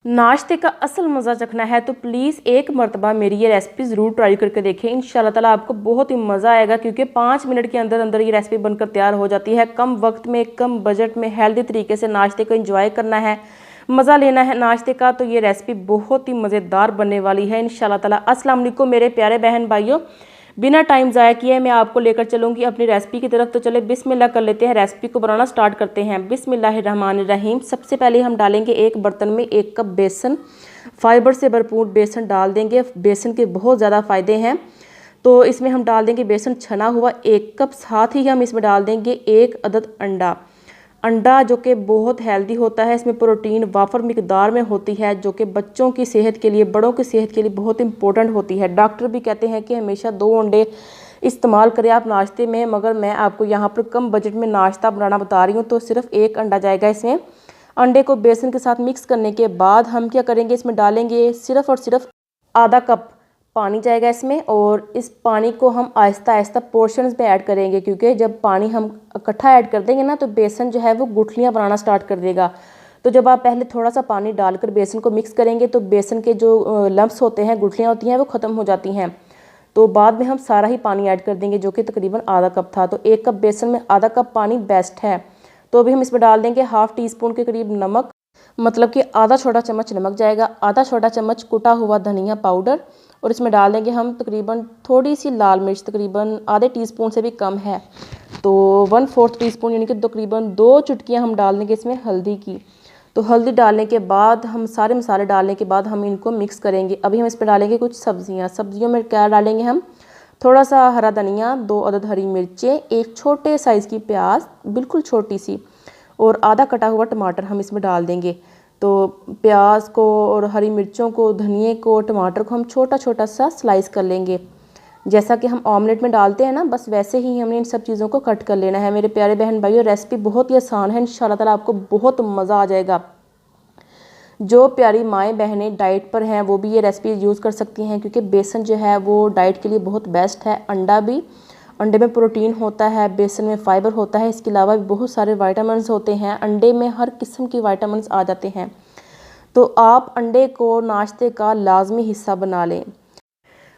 नाश्ते का असल मज़ा चखना है तो प्लीज़ एक मरतबा मेरी ये रेसिपी ज़रूर ट्राई करके देखें। इंशाल्लाह ताला आपको बहुत ही मज़ा आएगा, क्योंकि 5 मिनट के अंदर अंदर ये रेसिपी बनकर तैयार हो जाती है। कम वक्त में, कम बजट में हेल्दी तरीके से नाश्ते को एंजॉय करना है, मज़ा लेना है नाश्ते का, तो ये रेसिपी बहुत ही मज़ेदार बनने वाली है इंशाल्लाह ताला। अस्सलाम वालेकुम मेरे प्यारे बहन भाइयों, बिना टाइम ज़ाया किए मैं आपको लेकर चलूँगी अपनी रेसिपी की तरफ। तो चले बिस्मिल्लाह कर लेते हैं, रेसिपी को बनाना स्टार्ट करते हैं। बिस्मिल्लाहिर्रहमानिर्रहीम। सबसे पहले हम डालेंगे एक बर्तन में 1 कप बेसन, फाइबर से भरपूर बेसन डाल देंगे। बेसन के बहुत ज़्यादा फ़ायदे हैं। तो इसमें हम डाल देंगे बेसन छना हुआ 1 कप। साथ ही हम इसमें डाल देंगे 1 अदद अंडा जो कि बहुत हेल्दी होता है। इसमें प्रोटीन वाफर मिकदार में होती है, जो कि बच्चों की सेहत के लिए, बड़ों की सेहत के लिए बहुत इंपॉर्टेंट होती है। डॉक्टर भी कहते हैं कि हमेशा 2 अंडे इस्तेमाल करें आप नाश्ते में, मगर मैं आपको यहाँ पर कम बजट में नाश्ता बनाना बता रही हूँ, तो सिर्फ 1 अंडा जाएगा इसमें। अंडे को बेसन के साथ मिक्स करने के बाद हम क्या करेंगे, इसमें डालेंगे सिर्फ और सिर्फ आधा कप पानी जाएगा इसमें। और इस पानी को हम आहिस्ता आहिस्ता पोर्शंस में ऐड करेंगे, क्योंकि जब पानी हम इकट्ठा ऐड कर देंगे ना तो बेसन जो है वो गुठलियाँ बनाना स्टार्ट कर देगा। तो जब आप पहले थोड़ा सा पानी डालकर बेसन को मिक्स करेंगे तो बेसन के जो लम्प्स होते हैं, गुठलियाँ होती हैं, वो ख़त्म हो जाती हैं। तो बाद में हम सारा ही पानी ऐड कर देंगे, जो कि तकरीबन आधा कप था। तो 1 कप बेसन में आधा कप पानी बेस्ट है। तो अभी हम इसमें डाल देंगे ½ टीस्पून के करीब नमक, मतलब कि आधा छोटा चम्मच नमक जाएगा, आधा छोटा चम्मच कुटा हुआ धनिया पाउडर, और इसमें डाल देंगे हम तकरीबन थोड़ी सी लाल मिर्च, तकरीबन आधे टीस्पून से भी कम है, तो 1/4 टीस्पून, यानी कि तकरीबन 2 चुटकियाँ हम डाल देंगे इसमें हल्दी की। तो हल्दी डालने के बाद हम सारे मसाले डालने के बाद हम इनको मिक्स करेंगे। अभी हम इस पर डालेंगे कुछ सब्जियों में क्या डालेंगे हम, थोड़ा सा हरा धनिया, 2 अदद हरी मिर्चें, 1 छोटे साइज़ की प्याज बिल्कुल छोटी सी, और आधा कटा हुआ टमाटर हम इसमें डाल देंगे। तो प्याज को और हरी मिर्चों को, धनिए को, टमाटर को हम छोटा छोटा सा स्लाइस कर लेंगे, जैसा कि हम ऑमलेट में डालते हैं ना, बस वैसे ही हमने इन सब चीज़ों को कट कर लेना है। मेरे प्यारे बहन भाइयों, रेसिपी बहुत ही आसान है, इंशाल्लाह ताला आपको बहुत मज़ा आ जाएगा। जो प्यारी माएँ बहनें डाइट पर हैं वो भी ये रेसिपी यूज़ कर सकती हैं, क्योंकि बेसन जो है वो डाइट के लिए बहुत बेस्ट है। अंडे में प्रोटीन होता है, बेसन में फाइबर होता है, इसके अलावा भी बहुत सारे विटामिन्स होते हैं। अंडे में हर किस्म की विटामिन्स आ जाते हैं। तो आप अंडे को नाश्ते का लाजमी हिस्सा बना लें।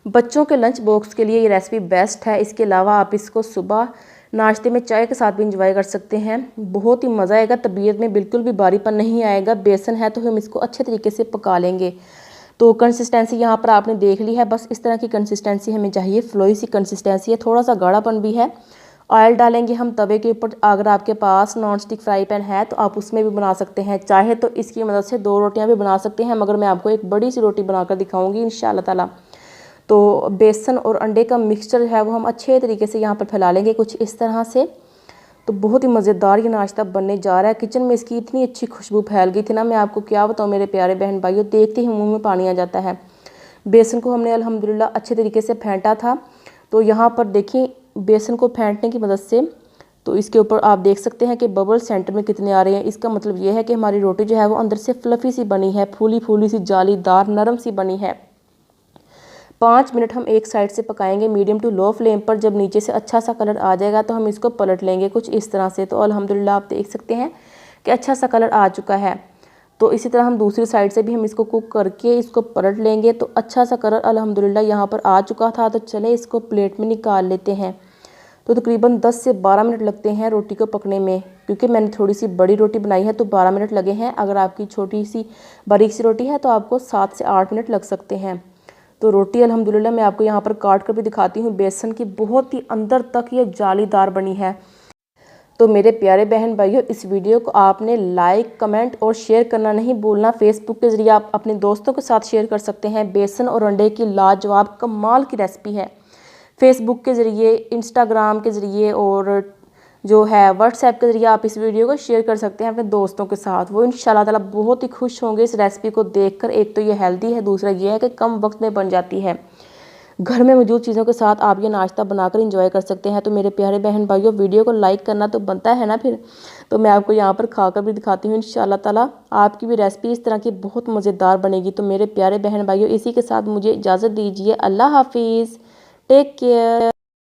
बच्चों के लंच बॉक्स के लिए ये रेसिपी बेस्ट है। इसके अलावा आप इसको सुबह नाश्ते में चाय के साथ भी इंजॉय कर सकते हैं, बहुत ही मज़ा आएगा। तबीयत में बिल्कुल भी भारीपन नहीं आएगा। बेसन है तो हम इसको अच्छे तरीके से पका लेंगे। तो कंसिस्टेंसी यहाँ पर आपने देख ली है, बस इस तरह की कंसिस्टेंसी हमें चाहिए, फ्लोई सी कंसिस्टेंसी है, थोड़ा सा गाढ़ापन भी है। ऑयल डालेंगे हम तवे के ऊपर। अगर आपके पास नॉन स्टिक फ्राई पैन है तो आप उसमें भी बना सकते हैं, चाहे तो इसकी मदद से 2 रोटियां भी बना सकते हैं, मगर मैं आपको एक बड़ी सी रोटी बनाकर दिखाऊंगी इंशाल्लाह ताला। तो बेसन और अंडे का मिक्सचर है वो हम अच्छे तरीके से यहाँ पर फैला लेंगे कुछ इस तरह से। तो बहुत ही मज़ेदार ये नाश्ता बनने जा रहा है। किचन में इसकी इतनी अच्छी खुशबू फैल गई थी ना, मैं आपको क्या बताऊँ मेरे प्यारे बहन भाइयों, देखते ही मुंह में पानी आ जाता है। बेसन को हमने अल्हम्दुलिल्लाह अच्छे तरीके से फेंटा था। तो यहाँ पर देखिए बेसन को फेंटने की मदद से, तो इसके ऊपर आप देख सकते हैं कि बबल सेंटर में कितने आ रहे हैं। इसका मतलब ये है कि हमारी रोटी जो है वो अंदर से फ्लफ़ी सी बनी है, फूली फूली सी, जालीदार, नरम सी बनी है। 5 मिनट हम एक साइड से पकाएंगे मीडियम टू लो फ्लेम पर। जब नीचे से अच्छा सा कलर आ जाएगा तो हम इसको पलट लेंगे कुछ इस तरह से। तो अल्हम्दुलिल्लाह आप देख सकते हैं कि अच्छा सा कलर आ चुका है। तो इसी तरह हम दूसरी साइड से भी हम इसको कुक करके इसको पलट लेंगे। तो अच्छा सा कलर अल्हम्दुलिल्लाह यहाँ पर आ चुका था। तो चले इसको प्लेट में निकाल लेते हैं। तो तकरीबन 10 से 12 मिनट लगते हैं रोटी को पकने में, क्योंकि मैंने थोड़ी सी बड़ी रोटी बनाई है तो 12 मिनट लगे हैं। अगर आपकी छोटी सी बारीक सी रोटी है तो आपको 7 से 8 मिनट लग सकते हैं। तो रोटी अल्हम्दुलिल्लाह मैं आपको यहाँ पर काट कर भी दिखाती हूँ, बेसन की बहुत ही अंदर तक ये जालीदार बनी है। तो मेरे प्यारे बहन भाइयों, इस वीडियो को आपने लाइक, कमेंट और शेयर करना नहीं भूलना। फेसबुक के ज़रिए आप अपने दोस्तों के साथ शेयर कर सकते हैं। बेसन और अंडे की लाजवाब कमाल की रेसिपी है। फेसबुक के ज़रिए, इंस्टाग्राम के ज़रिए और जो है व्हाट्सएप के ज़रिए आप इस वीडियो को शेयर कर सकते हैं अपने दोस्तों के साथ। वो इंशाल्लाह ताला बहुत ही खुश होंगे इस रेसिपी को देखकर। एक तो ये हेल्दी है, दूसरा ये है कि कम वक्त में बन जाती है। घर में मौजूद चीज़ों के साथ आप ये नाश्ता बनाकर इंजॉय कर सकते हैं। तो मेरे प्यारे बहन भाइयों, वीडियो को लाइक करना तो बनता है ना फिर। तो मैं आपको यहाँ पर खाकर भी दिखाती हूँ। इंशाल्लाह ताला आपकी भी रेसिपी इस तरह की बहुत मज़ेदार बनेगी। तो मेरे प्यारे बहन भाइयों, इसी के साथ मुझे इजाज़त दीजिए। अल्लाह हाफिज़, टेक केयर।